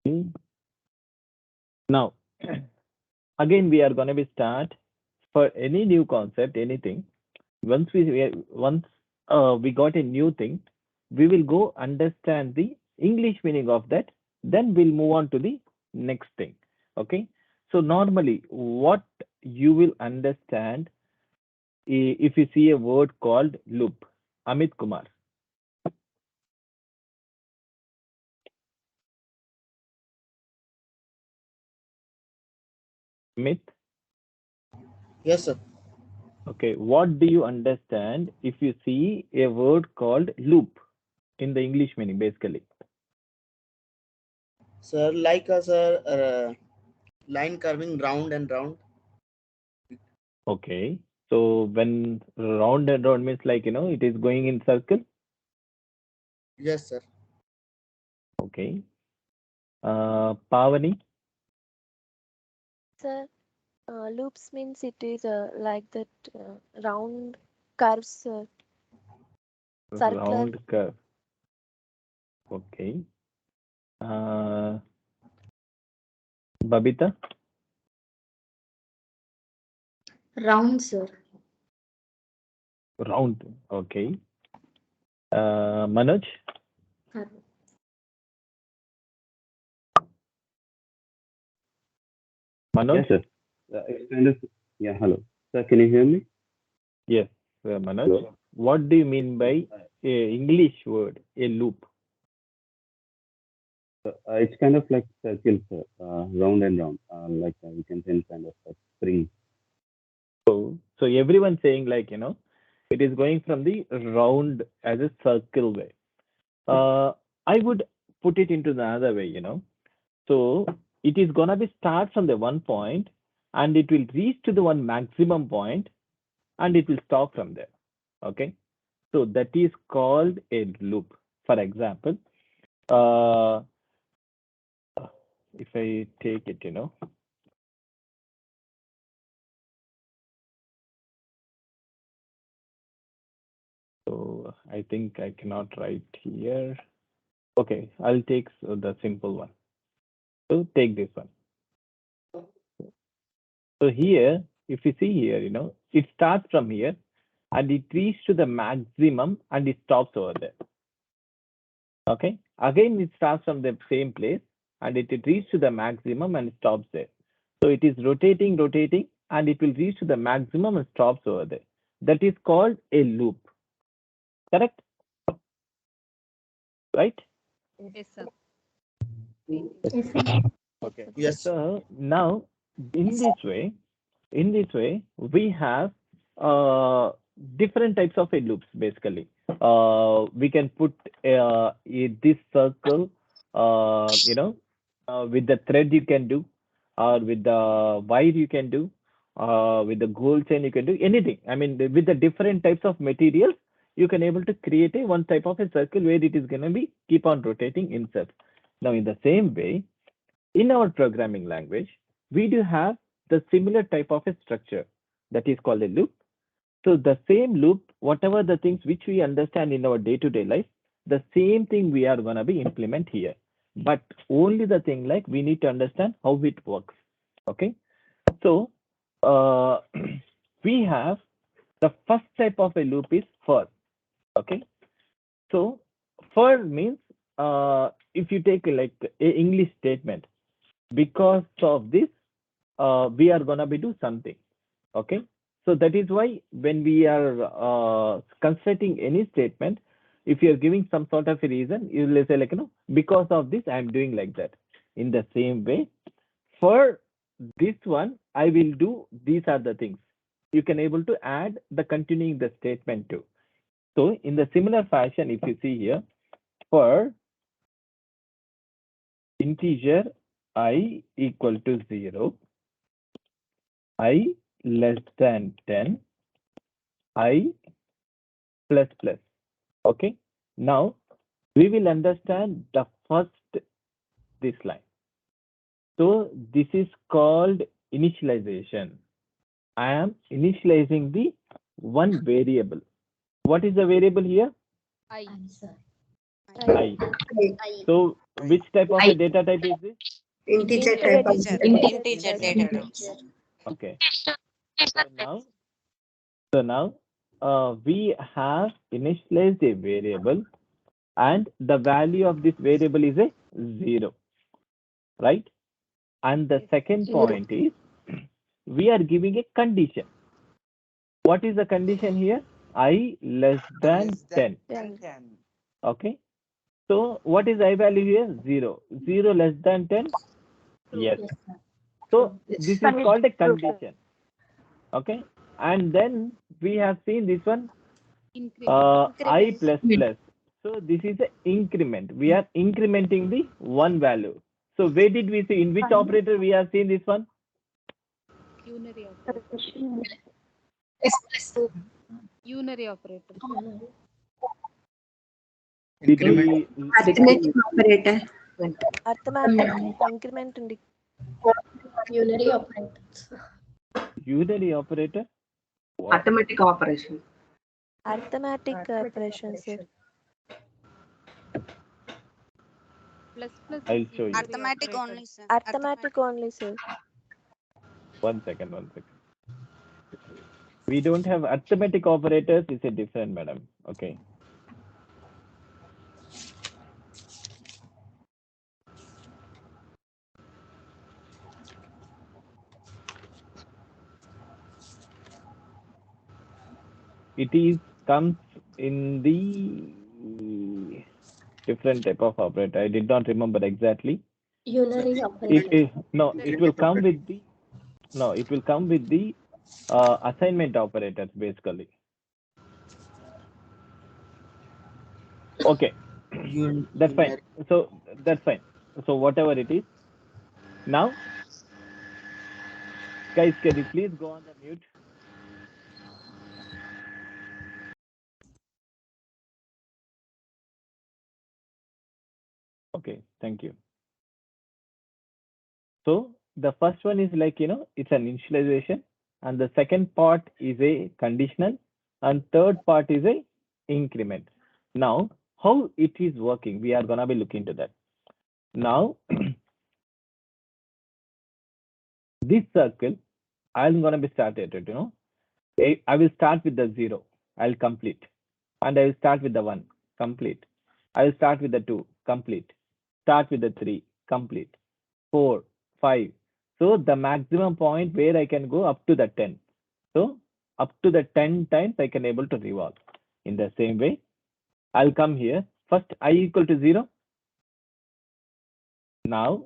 Okay. Now, again, we are going to be start for any new concept, anything. Once we got a new thing, we will go understand the English meaning of that. Then we'll move on to the next thing. Okay. So normally, what you will understand if you see a word called loop. Amit Kumar. Amit. Yes, sir. Okay. What do you understand if you see a word called loop in the English meaning, basically? Sir, like a sir, line curving round and round. Okay. So when round and round means like, it is going in circle. Yes, sir. Okay. Pavani. Sir, loops means it is like that round curves, circular. Round curve. Okay. Uh, Babita. Round, sir. Round. Okay. Manoj. Curve. Manoj. Yes, sir. It's kind of, yeah, hello. Sir, can you hear me? Yes. Manoj. Hello. What do you mean Yes. by a English word, a loop? It's kind of like circle, sir, round and round. Like we can say kind of like spring. So everyone saying like, it is going from the round as a circle way. Uh, I would put it into the other way. So it is gonna be start from the one point and it will reach to the one maximum point and it will stop from there. Okay. So that is called a loop. For example, uh, if I take it. So I think I cannot write here. Okay, I'll take the simple one. So take this one. So here, if you see here, it starts from here and it reaches to the maximum and it stops over there. Okay. Again, it starts from the same place and it reaches to the maximum and stops there. So it is rotating, rotating, and it will reach to the maximum and stops over there. That is called a loop. Correct? Right? Yes, sir. Yes, sir. Okay. Yes. So now in this way, we have uh, different types of loops basically. We can put this circle, with the thread you can do, or with the wire you can do, with the gold chain you can do anything. I mean, with the different types of materials, you can able to create a one type of a circle where it is going to be keep on rotating itself. Now, in the same way, in our programming language, we do have the similar type of a structure that is called a loop. So the same loop, whatever the things which we understand in our day-to-day life, the same thing we are gonna be implement here. But only the thing like we need to understand how it works. Okay. So uh, we have the first type of a loop is for. Okay. So for means if you take like a English statement, because of this we are gonna be do something. Okay. So that is why when we are constructing any statement, if you are giving some sort of a reason, you will say like, because of this I am doing like that. In the same way, for this one I will do these are the things. You can able to add the continuing the statement too. So in the similar fashion, if you see here, for integer I equal to 0, I less than 10, I plus plus. Okay. Now we will understand the first this line. So this is called initialization. I am initializing the one variable. What is the variable here? I. I, sir. I. I. So Which type of a data type is this? Integer type of Integer data types. Okay. So now we have initialized a variable and the value of this variable is a 0, right? And the second point is we are giving a condition. What is the condition here? I less than 10. Okay. So what is I value here? 0. 0 less than 10? Yes. Yes, sir. So this is called a condition. Okay. And then we have seen this one, I plus plus. So this is an increment. We are incrementing the one value. So where did we see, in which operator we have seen this one? Unary operator. Unary operator. increment. Arithmetic operator. Arithmetic increment and Unary operators. Unary operator? What? Arithmetic operation. arithmetic operations, sir. Plus plus. I'll show you. Arithmetic only, sir. Arithmetic only, sir. 1 second, 1 second. We don't have arithmetic operators, it's a different, madam. Okay. It is comes in the different type of operator. I did not remember exactly. Unary operator. It will come with the assignment operators basically. Okay, that's fine. So that's fine. So whatever it is. Now, guys, can you please go on the mute? Okay, thank you. So the first one is like, it's an initialization, and the second part is a conditional, and third part is a increment. Now, how it is working, we are gonna be looking to that. Now, this circle, I'm gonna be started, I will start with the 0, I'll complete, and I will start with the 1, complete. I will start with the 2, complete. Start with the 3, complete. 4, 5. So the maximum point where I can go up to the 10. So up to the 10 times I can able to revolve. In the same way, I'll come here. First I equal to 0. Now,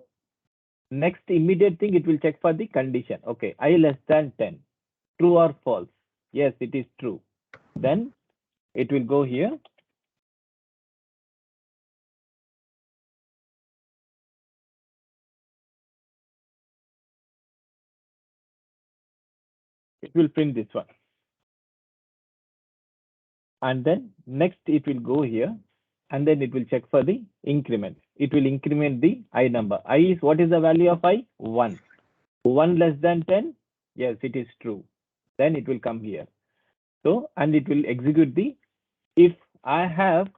next immediate thing, it will check for the condition. Okay, I less than 10. True or false? Yes, it is true. Then it will go here. It will print this one. And then next it will go here, and then it will check for the increment. It will increment the I number. I is, what is the value of I? 1. 1 less than 10? Yes, it is true. Then it will come here. So, and it will execute the, if I have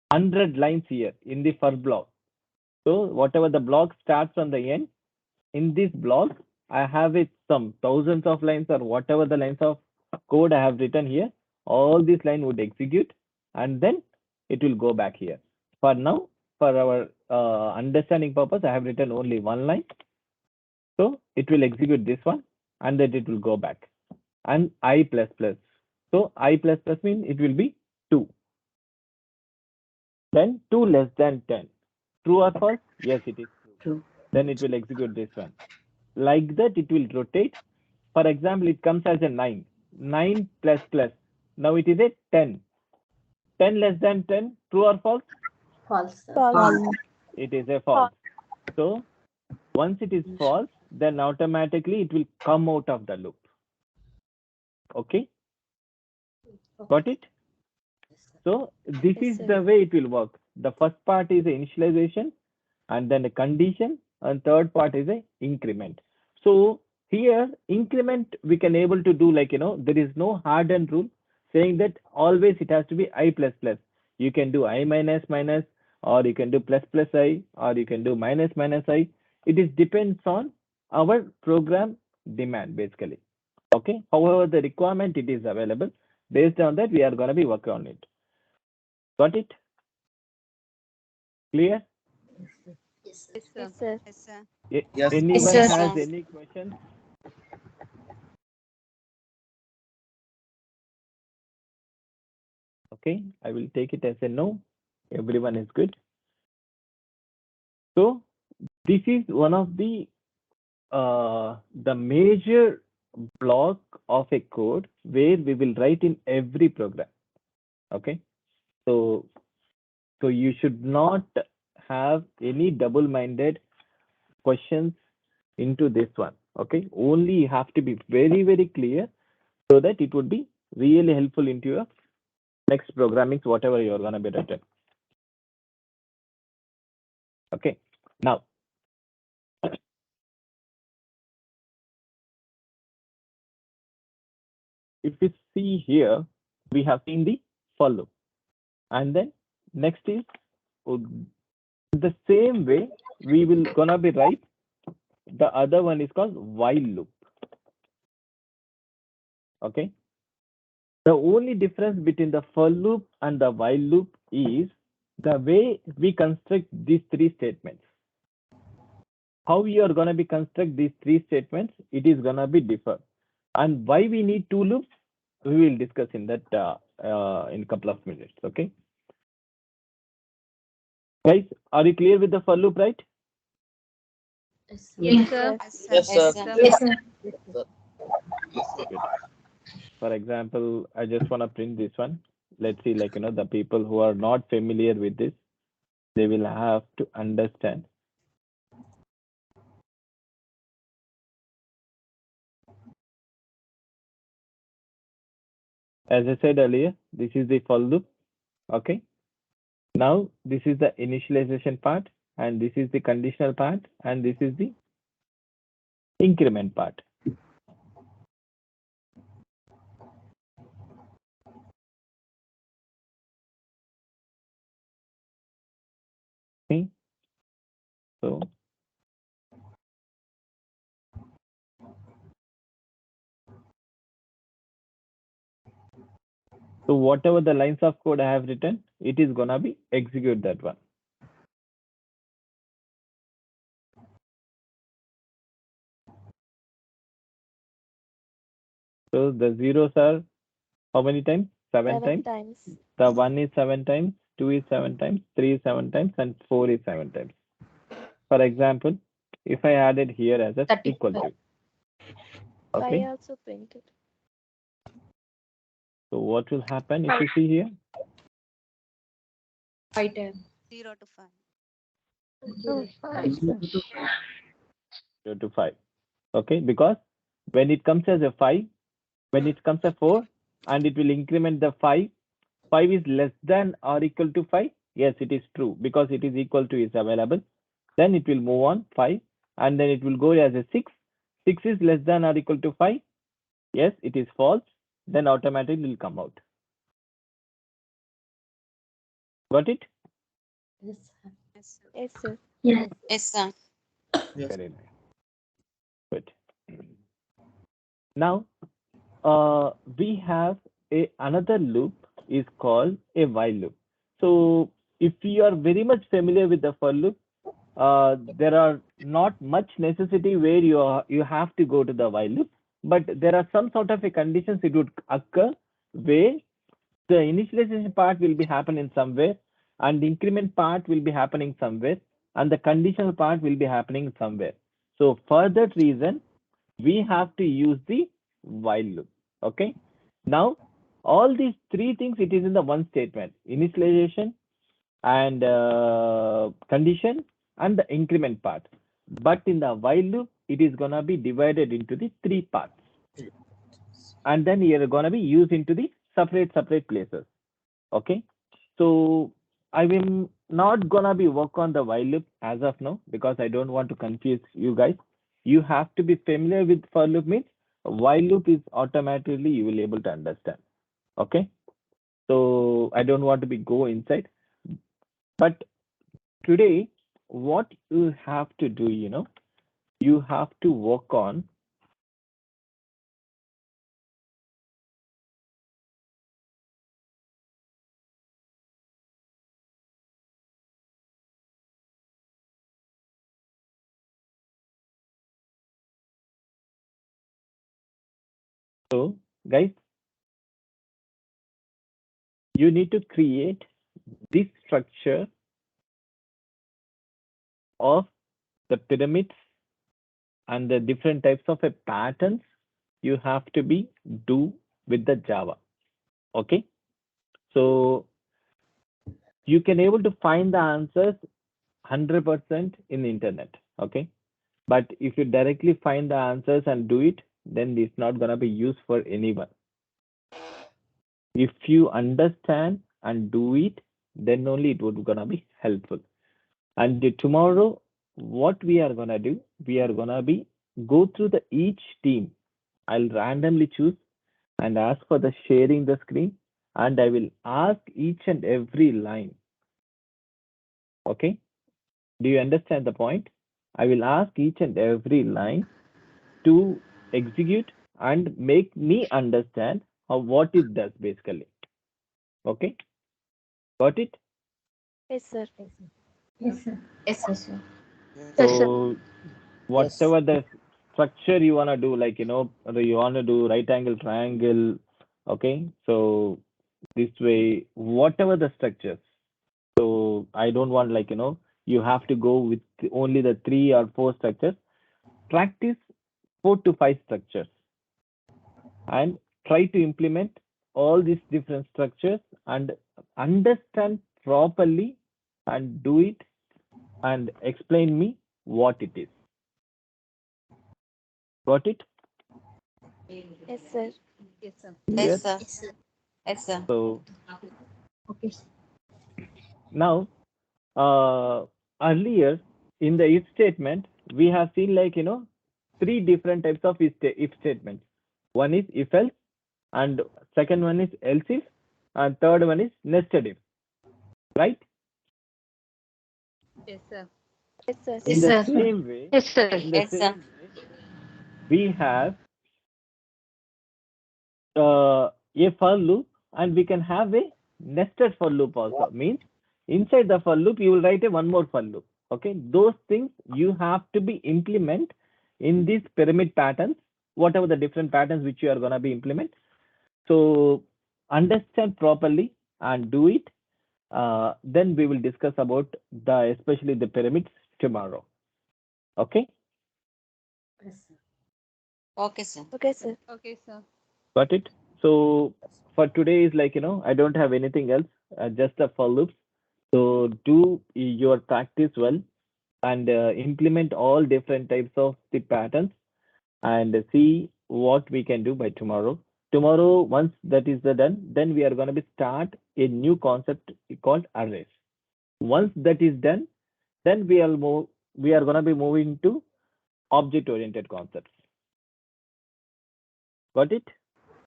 100 lines here in the first block. So whatever the block starts on the end, in this block, I have it some thousands of lines or whatever the lines of code I have written here, all this line would execute, and then it will go back here. For now, for our understanding purpose, I have written only one line. So it will execute this one, and then it will go back. And I plus plus. So I plus plus means it will be 2. Then 2 less than 10. True or false? Yes, it is true. Then it will execute this one. Like that, it will rotate. For example, it comes as a 9. 9 plus plus. Now it is a 10. 10 less than 10. True or false? False. False. It is a false. So once it is false, then automatically it will come out of the loop. Okay? Got it? So this is the way it will work. The first part is the initialization, and then the condition, and third part is a increment. So here increment we can able to do like, there is no hardened rule saying that always it has to be I plus plus. You can do I minus minus, or you can do plus plus I, or you can do minus minus I. It is depends on our program demand basically. Okay. However, the requirement it is available. Based on that, we are going to be working on it. Got it? Clear? Yes, sir. Yes, sir. Yes, sir. Yes, sir. Yes. Anyone sir. has any questions? Okay, I will take it as a no. Everyone is good. So this is one of the major block of a code where we will write in every program. Okay, so you should not have any double-minded questions into this one. Okay, only you have to be very clear so that it would be really helpful into your next programming, whatever you're gonna be written. Okay, now if you see here, we have seen the for loop, and then next is the same way we will gonna be write. The other one is called while loop. Okay. The only difference between the for loop and the while loop is the way we construct these three statements. How we are gonna be construct these three statements, it is gonna be differ. And why we need two loops, we will discuss in that in a couple of minutes. Okay. Guys, are you clear with the for loop, right? Yes, sir. Yes, sir. Yes, sir. Yes, sir. Yes, sir. Good. For example, I just want to print this one. Let's see, like, the people who are not familiar with this, they will have to understand. As I said earlier, this is the for loop. Okay. Now, this is the initialization part, and this is the conditional part, and this is the increment part. Okay. So whatever the lines of code I have written, it is gonna be execute that one. So the zeros are how many times? Seven 7 times. times. The 1 is 7 times, 2 is 7 times, 3 is 7 times, and 4 is 7 times. For example, if I added here as a equal to. Okay. I also printed. So what will happen if you see here? 5 times. 0 to 5. Oh, 5. 0 to 5. Okay, because when it comes as a 5, when it comes as 4, and it will increment the 5, 5 is less than or equal to 5. Yes, it is true because it is equal to is available. Then it will move on 5, and then it will go as a 6. 6 is less than or equal to 5. Yes, it is false. Then automatically will come out. Got it? Yes, sir. Yes, sir. Yes, sir. Yes. Yes, sir. Yes. Very nice. Good. Now, we have another loop is called a while loop. So if you are very much familiar with the for loop, there are not much necessity where you have to go to the while loop, but there are some sort of a conditions it would occur where the initialization part will be happening somewhere, and the increment part will be happening somewhere, and the conditional part will be happening somewhere. So for that reason, we have to use the while loop. Okay. Now, all these three things, it is in the one statement: initialization and condition and the increment part. But in the while loop, it is gonna be divided into the three parts, and then you're gonna be used into the separate places. Okay. So I will not gonna be work on the while loop as of now because I don't want to confuse you guys. You have to be familiar with for loop means while loop is automatically you will able to understand. Okay. So I don't want to be go inside, but today, what you have to do, you have to work on so guys, you need to create this structure of the pyramids and the different types of patterns you have to be do with the Java. Okay, so you can able to find the answers 100% in the internet. Okay, but if you directly find the answers and do it, then it's not gonna be used for anyone. If you understand and do it, then only it would gonna be helpful. And tomorrow, what we are gonna do, we are gonna be go through the each team. I'll randomly choose and ask for the sharing the screen, and I will ask each and every line. Okay, do you understand the point? I will ask each and every line to execute and make me understand how what it does basically. Okay, got it? Yes, sir. Yes, sir. Yes, sir. Sir. Yes, sir. So whatever the structure you wanna do, like you wanna do right angle triangle, okay? So this way, whatever the structures. So I don't want you have to go with only the 3 or 4 structures. Practice 4 to 5 structures and try to implement all these different structures and understand properly and do it and explain me what it is. Got it? Yes, sir. Yes, sir. Yes. Yes, sir. Yes, sir. Yes, sir. So Okay, sir. now, earlier in the if statement, we have seen 3 different types of if statements. One is if else, and second one is else if, and third one is nested if, right? Yes, sir. Yes, sir. In Yes, the sir. same way, Yes, sir. in the Yes, sir. same way, we have a for loop, and we can have a nested for loop also. Means inside the for loop, you will write a one more for loop. Okay, those things you have to be implement in these pyramid patterns, whatever the different patterns which you are gonna be implement. So understand properly and do it. Then we will discuss about the especially the pyramids tomorrow. Okay, Yes, sir. Okay, sir. Okay, sir. Okay, sir. got it? So for today is I don't have anything else, just the for loops. So do your practice well and implement all different types of the patterns and see what we can do by tomorrow. Tomorrow, once that is done, then we are going to be start a new concept called arrays. Once that is done, then we are going to be moving to object-oriented concepts. Got it?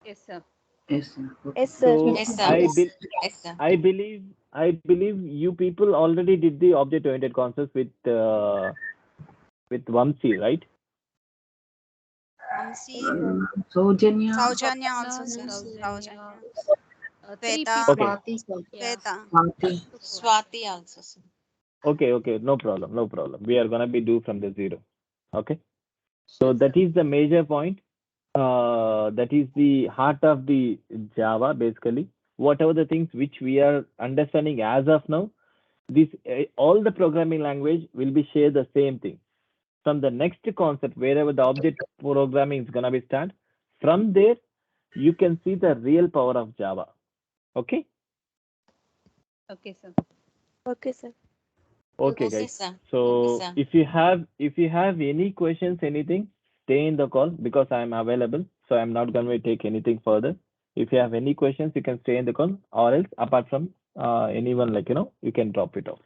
Yes, sir. Yes, sir. Okay. Yes, sir. So Yes, sir. Yes, sir. I believe you people already did the object-oriented concepts with Vamsi, right? Vamsi, Saujanya. Saujanya also, No, sir. Saujanya. Saujanya. Three Sweta. people. Okay. Swati. Yeah. Sweta. Swati. Swati also, sir. Okay, no problem. We are gonna be do from the zero. Okay. So Sure, that sir. is the major point. That is the heart of the Java basically. Whatever the things which we are understanding as of now, this all the programming language will be share the same thing. From the next concept, wherever the object programming is gonna be start, from there you can see the real power of Java. Okay. Okay, sir. Okay, Okay, sir. Okay, guys. sir. Okay, So sir. if you have any questions, anything, stay in the call because I'm available. So I'm not going to take anything further. If you have any questions, you can stay in the call, or else apart from anyone you can drop it off.